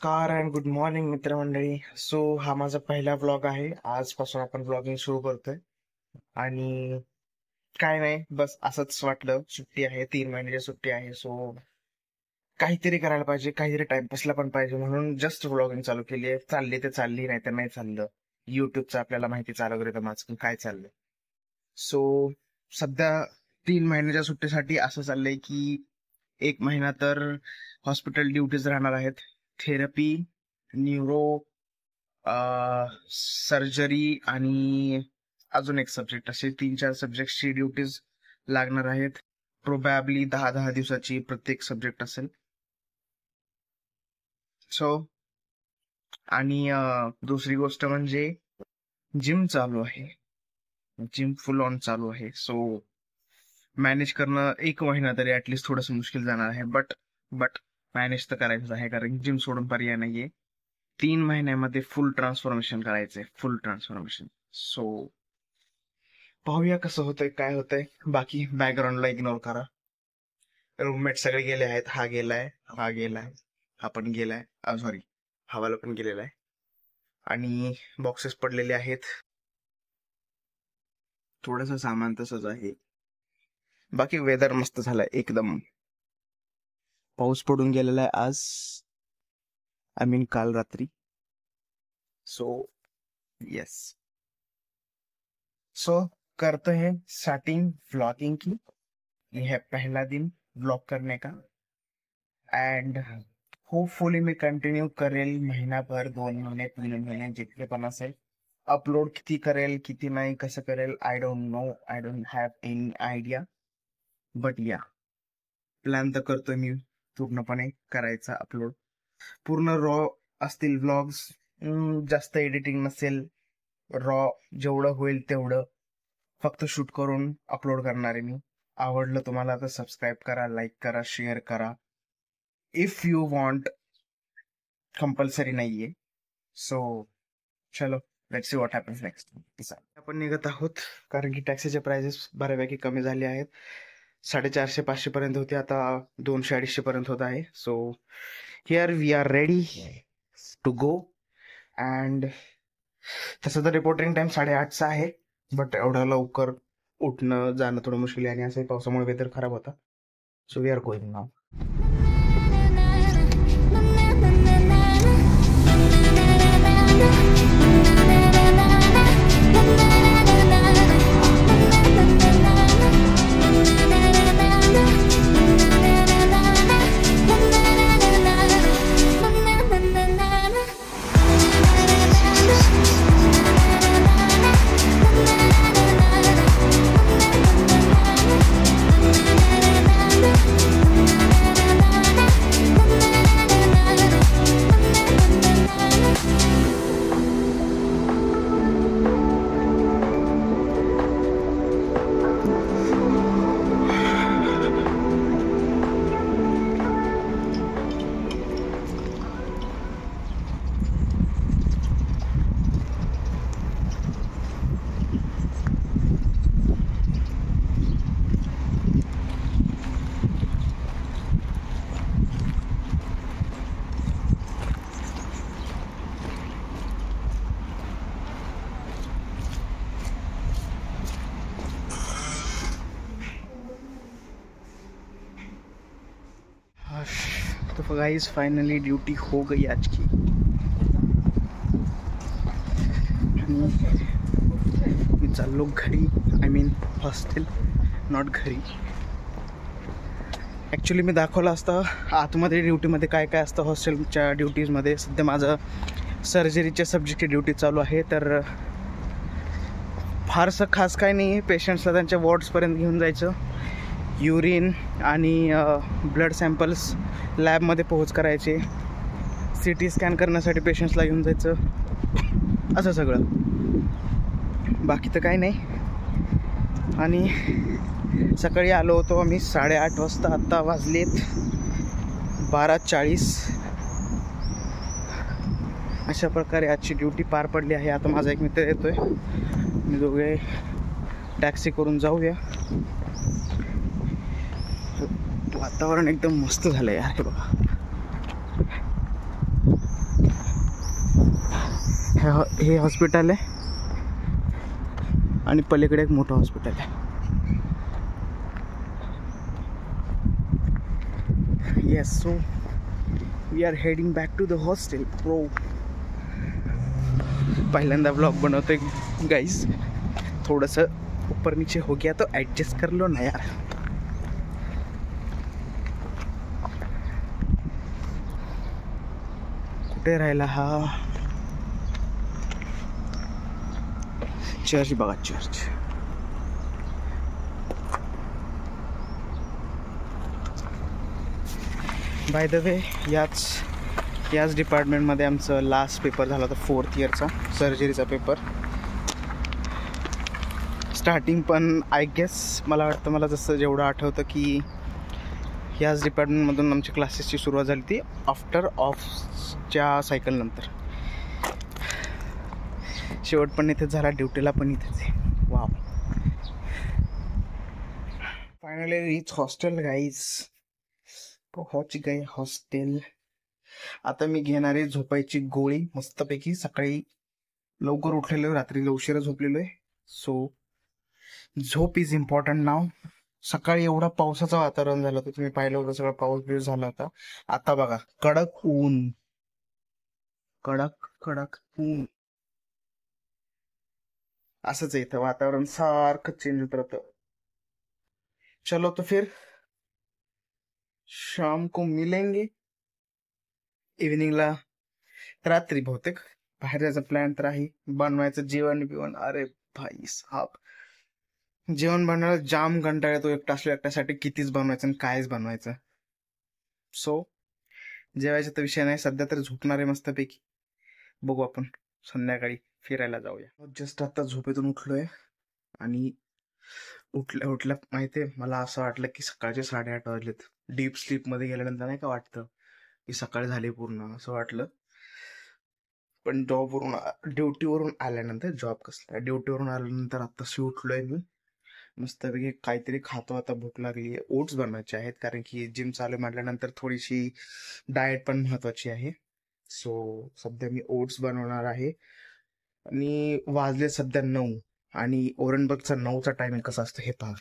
नमस्कार and good morning मित्रमंडळी. हा माझा पहिला व्लॉग आहे. आजपासून आपण व्लॉगिंग सुरू करतोय आणि काय नाही, बस असंच वाटलं, सुट्टी आहे, 3 महिन्याची सुट्टी आहे. काहीतरी करायला पाहिजे, काहीतरी टाइमपासला पण पाहिजे, म्हणून जस्ट व्लॉगिंग चालू केली आहे. चालली तर चालली, नाही तर नाही चाललं. युट्यूबचं आपल्याला माहिती चालू तर माझं काय चाललंय. सध्या 3 महिन्याच्या सुट्टीसाठी असं चाललंय की 1 महिना तर हॉस्पिटल ड्युटीज राहणार आहेत. थेरपी, न्यूरो, सर्जरी आणि अजून एक सब्जेक्ट, असे 3-4 सब्जेक्टची ड्युटीज लागणार आहेत. प्रोबॅबली 10-10 दिवसाची प्रत्येक सब्जेक्ट असेल. आणि दुसरी गोष्ट म्हणजे जिम चालू आहे. जिम फुल ऑन चालू आहे. मॅनेज करणं 1 महिना तरी ऍटलिस्ट थोडस मुश्किल जाणार आहे. बट मॅनेज तर करायचंच आहे, कारण जिम सोडून पर्याय नाहीये. 3 महिन्यामध्ये फुल ट्रान्सफॉर्मेशन करायचंय, फुल ट्रान्सफॉर्मेशन. पाहूया कसं होतंय, काय होतंय. बाकी बॅकग्राऊंडला इग्नोर करा. रूममेट सगळे गेले आहेत. हा गेलाय, हा गेलाय, हा पण गेलाय, सॉरी हवाला पण गेलेला आहे. आणि बॉक्सेस पडलेले आहेत. थोडस सामान तसंच आहे. बाकी वेदर मस्त झालाय एकदम. पाऊस पडून गेलेला आहे आज, आय मीन काल रात्री. यस. करते हैं स्टार्टिंग व्लॉगिंग की. ये है पहला दिन व्लॉग करने का एंड होपफुली मी कंटिन्यू करेल महिनाभर, 2 महिने, 3 महिने, जितके पण असेल. अपलोड किती करेल, किती नाही, कसं करेल, I don't know, I don't have any idea. But या, प्लॅन तर करतोय मी पूर्णपणे करायचा अपलोड. पूर्ण रॉ असतील व्लॉग्स, जास्त एडिटिंग नसेल. रॉ जेवढं होईल तेवढं फक्त शूट करून अपलोड करणार आहे मी. आवडलं तुम्हाला तर सबस्क्राईब करा, लाईक करा, शेअर करा. इफ यू वॉन्ट, कंपल्सरी नाहीये. चलो, let's see what happens next. आपण निघत आहोत, कारण की टॅक्सीचे प्राइसेस बऱ्यापैकी कमी झाले आहेत. 450-500 पर्यंत होते, आता 200-250 पर्यंत होत आहे. Here we are ready to go. And तसं तर रिपोर्टिंग टाइम 8:30चा आहे, बट एवढं लवकर उठणं जाणं थोडं मुश्किल आहे, आणि असं पावसामुळे वेदर खराब होता. वी आर गोइंग नाव. तो गाइस फाइनली ड्यूटी हो गई आज की. मी चाललो घरी, आय मीन हॉस्टेल, नॉट घरी. ॲक्च्युली मी दाखवलं असतं आतमध्ये ड्युटीमध्ये काय काय असतं हॉस्टेलच्या ड्युटीजमध्ये. सध्या माझं सर्जरीच्या सब्जेक्टची ड्युटी चालू आहे, तर फारसं खास काय नाही आहे. पेशंट्सला त्यांच्या वॉर्ड्सपर्यंत घेऊन जायचं, युरिन आणि ब्लड सॅम्पल्स लॅबमध्ये पोहोच करायचे, CT स्कॅन करण्यासाठी पेशंट्सला घेऊन जायचं, असं सगळं. बाकी तर काही नाही. आणि सकाळी आलो होतो आम्ही 8:30 वाजता, आत्ता वाजलेत 12:40. अशा प्रकारे आजची ड्युटी पार पडली आहे. आता माझा एक मित्र येतोय, मी दोघे टॅक्सी करून जाऊया. वातावरण एकदम मस्त झालं यार. हे बघा, हे हॉस्पिटल आहे आणि पलीकडे एक मोठं हॉस्पिटल आहे. Yes, so we are heading back to the hostel. प्रो पहिल्यांदा व्लॉग बनवतोय गाइस, थोडंसं ऊपर नीचे हो गया तो एडजस्ट कर लो ना यार. कुठे राहिला हा चर्च? बघा चर्च. बाय द वे याच डिपार्टमेंटमध्ये आमचं लास्ट पेपर झाला होता 4th इयरचा सर्जरीचा पेपर. स्टार्टिंग पण आय गेस मला वाटतं, मला जसं जेवढं आठवतं की याच डिपार्टमेंटमधून आमच्या क्लासेसची सुरुवात झाली ती आफ्टर ऑफच्या सायकलनंतर. शेवट पण इथेच झाला, ड्युटीला पण इथेच आहे. Wow, finally reach hostel guys. पोहोच गए हॉस्टेल. आता मी घेणार आहे झोपायची गोळी मस्तपैकी. सकाळी लवकर उठलेलो आहे, रात्री उशिरा झोपलेलो आहे. सो झोप इज इम्पॉर्टंट नाव. सकाळी एवढा पावसाचं वातावरण झालं होतं, तुम्ही पाहिलं होतं, सगळं पाऊस बिऊस झाला होता. आता बघा कडक ऊन, कडक कडक ऊन. असंच इथं वातावरण सारखं चेंज होत राहतं. चलो तो फिर शाम को मिलेंगे. इव्हिनिंगला, रात्री बहुतेक बाहेर जायचा प्लॅन तर आहे. बनवायचं जेवण बिवण. अरे भाई साहब, जेवण बनवायला जाम कंटाळा येतो. एकट्यासाठी कितीच बनवायचं आणि कायच बनवायचं. सो जेवायचा तर विषय नाही सध्या, तर झोपणार आहे मस्तपैकी. बघू आपण संध्याकाळी फिरायला जाऊया. जस्ट आता झोपेतून उठलोय आणि उठल्या माहितीये, मला असं वाटलं की सकाळचे 8:30 वाजलेत. डीप स्लीप मध्ये गेल्यानंतर नाही का वाटतं की सकाळ झाली पूर्ण, असं वाटलं. पण ड्युटीवरून आल्यानंतर, ड्युटीवरून आल्यानंतर आत्ताशी उठलोय मी. मस्तपैकी काहीतरी खातो. आता भूक लागली आहे. ओट्स बनवायचे आहेत कारण की जिम चालू म्हटल्यानंतर थोडीशी डाएट पण महत्वाची आहे. सो सध्या मी ओट्स बनवणार आहे. आणि वाजले सध्या 9 आणि ओरनबर्गचा 9चा टायमिंग कसा असतो हे पहा.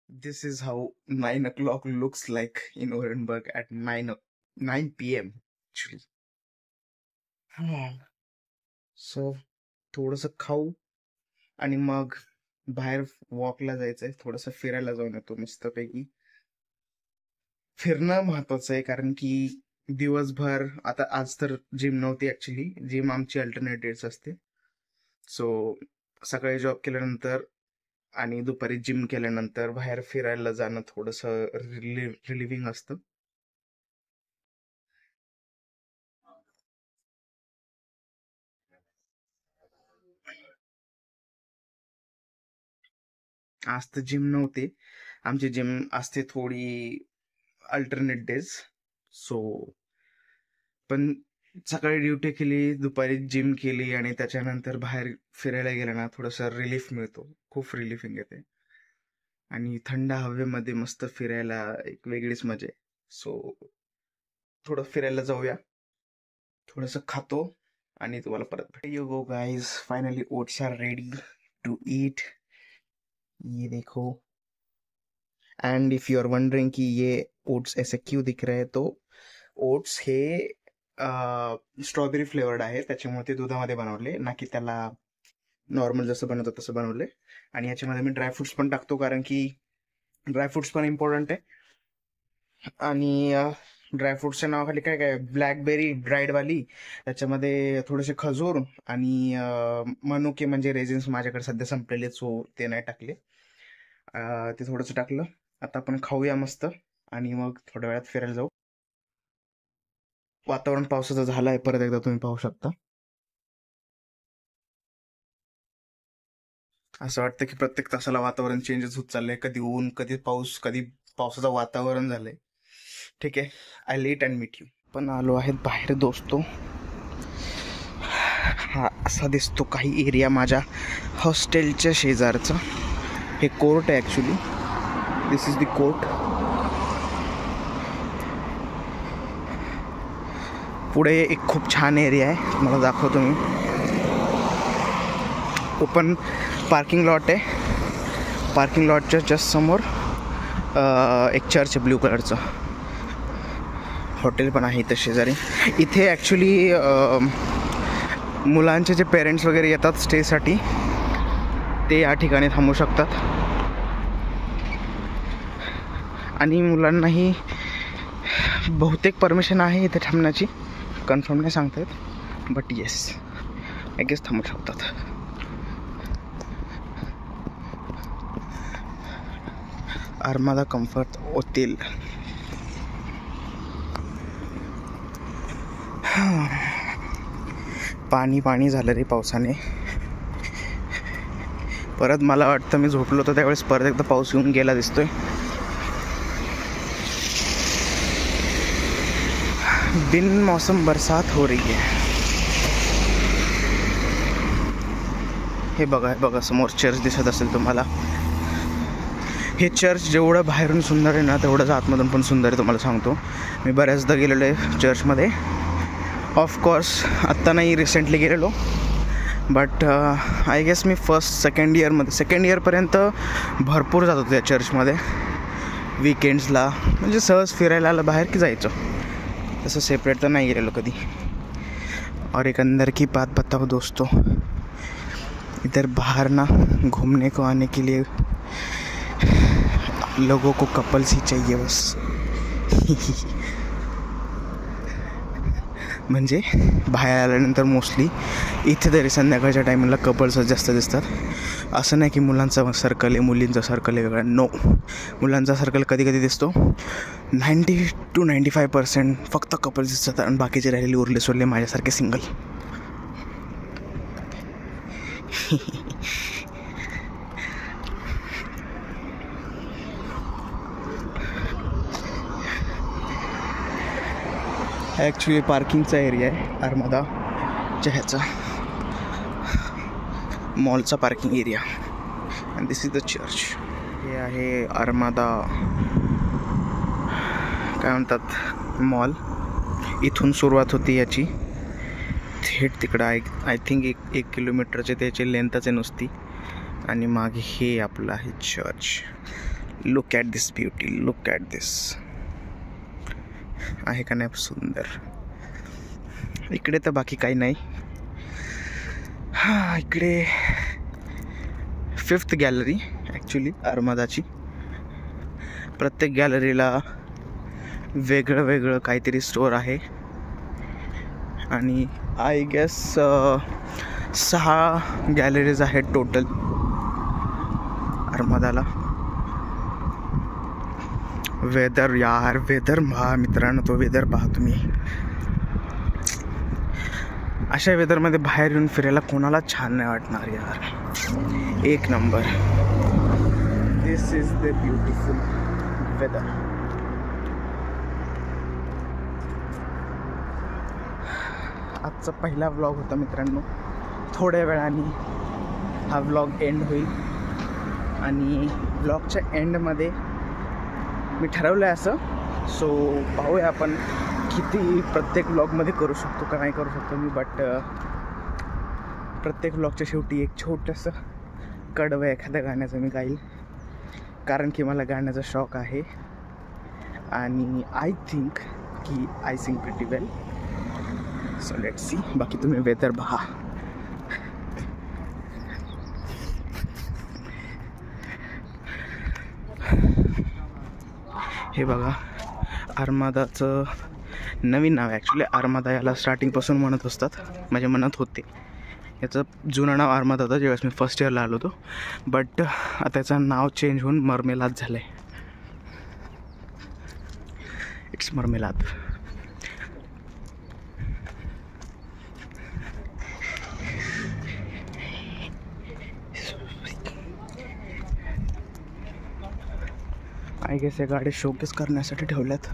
This is how 9 o'clock looks like in Orenburg at 9 p.m. actually. So थोडंसं खाऊ आणि मग बाहेर वॉकला जायचंय. थोडंसं फिरायला जाऊन येतो मस्तपैकी. फिरणं महत्वाचं आहे कारण की दिवसभर, आता आज तर जिम नव्हती ऍक्च्युली. जिम आमची अल्टरनेट डेट्स असते. सो सकाळी जॉब केल्यानंतर आणि दुपारी जिम केल्यानंतर बाहेर फिरायला जाणं थोडंसं रिलिव्हिंग असतं. आज तर जिम नव्हते. आमची जिम असते थोडी अल्टरनेट डेज. सो पण सकाळी ड्युटी केली, दुपारी जिम केली आणि त्याच्यानंतर बाहेर फिरायला गेलं ना, थोडंसं रिलीफ मिळतो. खूप रिलीफिंग येते आणि थंड हवेमध्ये मस्त फिरायला एक वेगळीच मजा आहे. सो थोडं फिरायला जाऊया, थोडंसं खातो आणि तुम्हाला परत भेट. You go guys, finally oats are ready to eat. ये देखो. And if you are wondering कि ये ओट्स ऐसे क्यों दिख रहे हैं, तो ओट्स हे स्ट्रॉबेरी फ्लेवर्ड आहे, त्याच्यामुळे ते दुधामध्ये बनवले, ना की त्याला नॉर्मल जसं बनवतं तसं बनवले. आणि याच्यामध्ये मी ड्रायफ्रुट्स पण टाकतो कारण की ड्रायफ्रुट्स पण इम्पॉर्टंट आहे. आणि ड्रायफ्रुट्सच्या नावाखाली काय काय, ब्लॅकबेरी ड्राईड वाली, त्याच्यामध्ये थोडेसे खजूर आणि मनुके म्हणजे रेझिन्स माझ्याकडे सध्या संपलेले, सो ते नाही टाकले. ते थोडंसं टाकलं. आता आपण खाऊया मस्त आणि मग थोड्या वेळात फिरायला जाऊ. वातावरण पावसाचं झालं आहे परत एकदा, तुम्ही पाहू शकता. असं वाटतं की प्रत्येक तासाला वातावरण चेंजेस होत चाललंय. कधी ऊन, कधी पाऊस, कधी पावसाचं वातावरण झालंय. ठीक आहे, I let and meet you. पण आलो आहेत बाहेर दोस्तो. हा असा दिसतो काही एरिया माझ्या हॉस्टेलच्या शेजारचा. हे कोर्ट आहे actually. This is the court. पुढे एक खूप छान एरिया आहे, तुम्हाला दाखवतो मी. ओपन पार्किंग लॉट आहे. पार्किंग लॉटच्या जस्ट समोर एक चर्च आहे ब्ल्यू कलरचं. हॉटेल पण आहे इथं शेजारी. इथे ॲक्च्युली मुलांचे जे पेरेंट्स वगैरे येतात स्टेसाठी ते या ठिकाणी थांबू शकतात. आणि मुलांनाही बहुतेक परमिशन आहे इथे थांबण्याची, कन्फर्म नाही सांगता येत, बट येस आय गेस थांबू शकतात. आर्मादा कम्फर्ट होतील. पाणी पाणी झालं रे पावसाने. परत मला वाटतं मी झोपलो होतो त्यावेळेस परत एकदा पाऊस येऊन गेला दिसतोय. बिन मौसम बरसात हो रही है. हे बघा समोर चर्च दिसत असेल तुम्हाला. हे चर्च जेवढं बाहेरून सुंदर आहे ना तेवढंच आतमधून पण सुंदर आहे, तुम्हाला सांगतो. मी बऱ्याचदा गेलेलो आहे चर्चमध्ये. ऑफकोर्स आत्ता नाही, रिसेंटली गेलेलो. बट आय गेस मी सेकंड इयरपर्यंत भरपूर जात होतो त्या चर्चमध्ये. वीकेंड्सला म्हणजे सहज फिरायला आलं बाहेर की जायचं, तसं सेपरेट तर नहीं गेलेलो कभी. और एक अंदर की बात बताओ दोस्तों, इधर बाहर ना घूमने को आने के लिए लोगों को कपल्स ही चाहिए बस. म्हणजे बाहेर आल्यानंतर मोस्टली इथे तरी संध्याकाळच्या टायमिंगला कपल्सच जास्त दिसतात. असं नाही की मुलांचा सर्कल आहे मुलींचा सर्कल आहे वेगळा, नो. मुलांचा सर्कल कधी कधी दिसतो. 90 to 95% फक्त कपल्स दिसतात आणि बाकीचे राहिलेले उरले सोडले माझ्यासारखे सिंगल. ॲक्च्युली पार्किंगचा एरिया आहे आर्मादा ह्याचा मॉलचा parking area. And this is the church. हे आहे आर्मादा काय म्हणतात मॉल. इथून सुरुवात होती याची, थेट तिकडं आय थिंक 1 किलोमीटरचे त्याची लेंथच आहे नुसती. आणि मागे हे आपलं आहे church. Look at this beauty, look at this. आहे का नाही सुंदर. इकडे तर बाकी काही नाही. हां, इकडे 5th गॅलरी ॲक्च्युली आर्मादाची. प्रत्येक गॅलरीला वेगळं वेगळं काहीतरी स्टोअर आहे. आणि आय गेस 6 गॅलरीज आहेत टोटल आर्मादाला. वेदर यार, वेदर मित्रांनो, तो वेदर पहा तुम्ही. अशा वेदरमध्ये बाहेर येऊन फिरायला कोणाला छान नाही वाटणार यार. एक number. This is the beautiful weather. आजचा पहिला व्लॉग होता मित्रांनो. थोड्या वेळाने हा व्लॉग एंड होईल. आणि व्लॉगच्या एंडमध्ये मी ठरवलं आहे असं, सो पाहूया आपण किती प्रत्येक व्लॉगमध्ये करू शकतो का नाही करू शकतो मी. बट प्रत्येक व्लॉगच्या शेवटी एक छोटंसं कडवं एखाद्या गाण्याचं मी गाईल, कारण की मला गाण्याचा शौक आहे. आणि आय थिंक की I sing pretty well. So let's see. बाकी तुम्ही वेदर पहा. हे बघा, आर्मादाचं नवीन नाव आहे ॲक्च्युली. आर्मादा याला स्टार्टिंगपासून म्हणत असतात, माझ्या मनात होते. याचं जुनं नाव आर्मादा होतं ज्यावेळेस मी फर्स्ट इयरला आलो होतो. बट आता त्याचं नाव चेंज होऊन मरमेलाद झालं आहे. इट्स मरमेलाद. आय गेस या गाड्या शोकेस करण्यासाठी ठेवल्यात.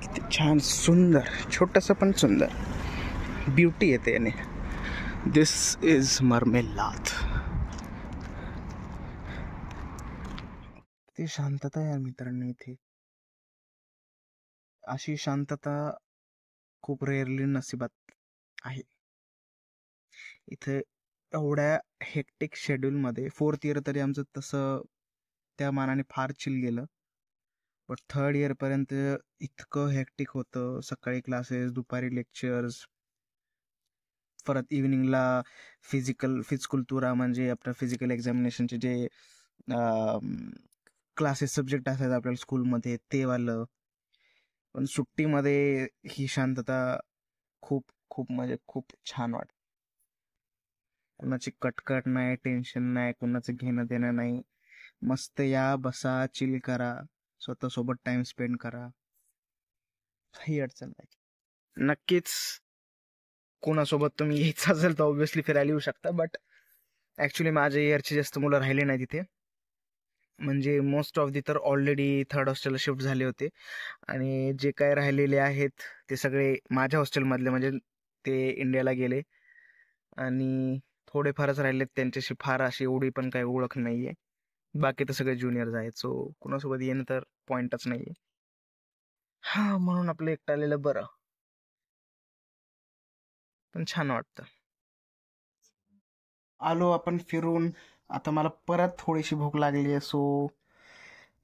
किती छान सुंदर, छोटंसं पण सुंदर ब्युटी येते याने. दिस इज मरमेलाद. ती शांतता यार मित्रांनो. इथे अशी शांतता खूप रेअरली नशिबात आहे. इथे एवढ्या हेक्टिक शेड्यूलमध्ये 4th इयर तरी आमचं तसं त्या मानाने फार चिल गेलं. बट 3rd इयरपर्यंत इतकं हेक्टिक होतं. सकाळी क्लासेस, दुपारी लेक्चर्स, परत इव्हिनिंगला फिजिकल म्हणजे आपल्या फिजिकल एक्झामिनेशनचे जे क्लासेस सब्जेक्ट असायचे आपल्याला स्कूलमध्ये ते वालं. पण सुट्टीमध्ये ही शांतता खूप खूप म्हणजे खूप छान वाटते. कुणाची कटकट नाही, टेन्शन नाही, कुणाचं घेणं देणं नाही. मस्त या, बसा, चिल करा, स्वतःसोबत टाइम स्पेंड करा, काही अडचण नाही. नक्कीच कोणासोबत तुम्ही यायचं असेल तर ऑब्व्हियसली फिरायला येऊ शकता. बट ॲक्च्युली माझ्या इयरचे जास्त मुलं राहिले नाही तिथे. म्हणजे मोस्ट ऑफ दी तर ऑलरेडी 3rd हॉस्टेलला शिफ्ट झाले होते. आणि जे काय राहिलेले आहेत ते सगळे माझ्या हॉस्टेलमधले, म्हणजे ते इंडियाला गेले. आणि थोडेफारच राहिलेत, त्यांच्याशी फार अशी एवढी पण काही ओळख नाही आहे. बाकी तर सगळे ज्युनियर्स आहेत. सो कुणासोबत येणं तर पॉईंटच नाही आहे. हां, म्हणून आपलं एकटं आलेलं बरं. पण छान वाटतं. आलो आपण फिरून. आता मला परत थोडीशी भूक लागली आहे. सो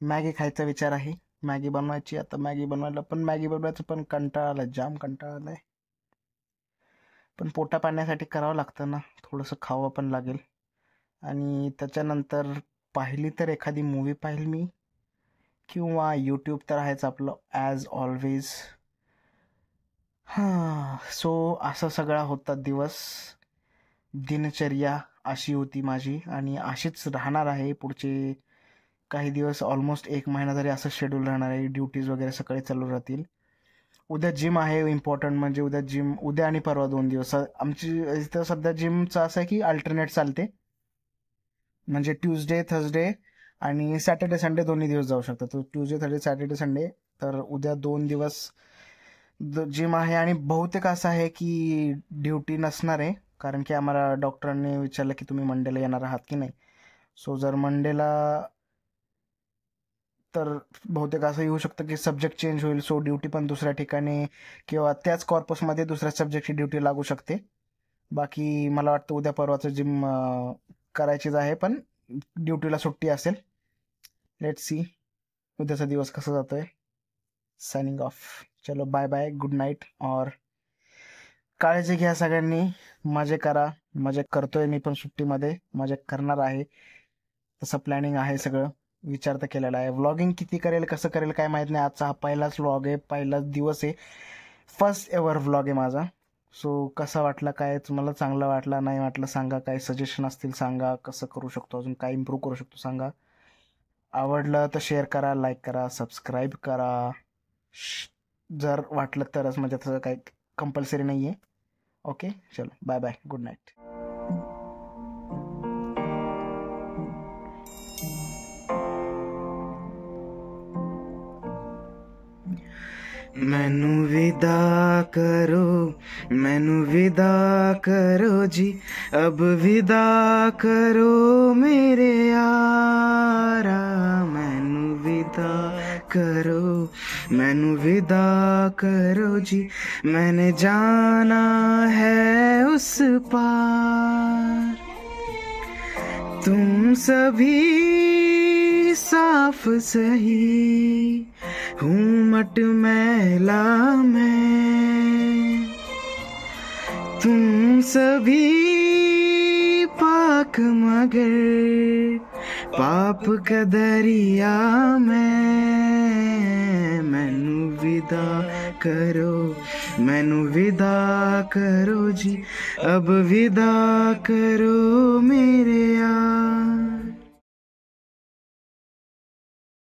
मॅगी खायचा विचार आहे. मॅगी बनवायची. आता मॅगी बनवायला पण मॅगी बनवायचं पण कंटाळा आला, जाम कंटाळा आलाय. पण पोटा पाण्यासाठी करावं लागतं ना, थोडंसं खावं पण लागेल. आणि त्याच्यानंतर पाहिली तर एखादी मूवी पाहिली मी, किंवा यूट्यूब तर आहेच आपलं ॲज ऑलवेज. हां, सो असा सगळा होता दिवस. दिनचर्या अशी होती माझी आणि अशीच राहणार आहे पुढचे काही दिवस. ऑलमोस्ट 1 महिना तरी असं शेड्यूल राहणार आहे. ड्युटीज वगैरे सकाळी चालू राहतील. उद्या जिम आहे. इम्पॉर्टंट म्हणजे उद्या जिम, उद्या आणि परवा 2 दिवस. आमची इथं सध्या जिमचं असं आहे की अल्टरनेट चालते. म्हणजे ट्यूजडे, थर्सडे आणि सॅटर्डे संडे दोन्ही दिवस जाऊ शकतात. तो ट्यूजडे, थर्सडे, सॅटर्डे, संडे. तर उद्या 2 दिवस जिम आहे. आणि बहुतेक असं आहे की ड्युटी नसणार आहे, कारण की आम्हाला डॉक्टरांनी विचारलं की तुम्ही मंडेला येणार आहात की नाही. सो जर मंडेला, तर बहुतेक असं येऊ शकतं की सब्जेक्ट चेंज होईल. सो ड्युटी पण दुसऱ्या ठिकाणी किंवा त्याच कॉर्पसमध्ये दुसऱ्या सब्जेक्टची ड्युटी लागू शकते. बाकी मला वाटतं उद्या परवाचं जिम करायचीच आहे, पण ड्युटीला सुट्टी असेल. लेट्स सी उद्याचा दिवस कसा जातोय. Signing off. चलो बाय बाय, गुड नाईट. और काळजी घ्या सगळ्यांनी. मजे करा. मजे करतोय मी पण सुट्टीमध्ये, मजे करणार आहे. तसं प्लॅनिंग आहे सगळं. विचार तर केलेला आहे. व्लॉगिंग किती करेल, कसं करेल काय माहीत नाही. आजचा हा पहिलाच व्लॉग आहे, पहिलाच दिवस आहे, फर्स्ट एव्हर व्लॉग आहे माझा. सो कसा वाटला, काय तुम्हाला चांगला वाटला नाही वाटलं सांगा. काय सजेशन असतील सांगा. कसं करू शकतो, अजून काय इम्प्रूव्ह करू शकतो सांगा. आवडलं तर शेअर करा, लाईक करा, सबस्क्राईब करा. जर वाटलं तरच, म्हणजे तसं काही कंपल्सरी नाही आहे. ओके, चलो बाय बाय, गुड नाईट. मैनू विदा करो, मैनू विदा करो जी, अब विदा करो मेरे यारा. मैनू विदा करो, मैनू विदा करो जी, मैंने जाना है उस पार. तुम सभी साफ सही, हूँ मट मैला मैं. तुम सभी पाक मगर पाप का दरिया मैं. मैनू विदा करो, मैनू विदा करो जी, अब विदा करो मेरे यार.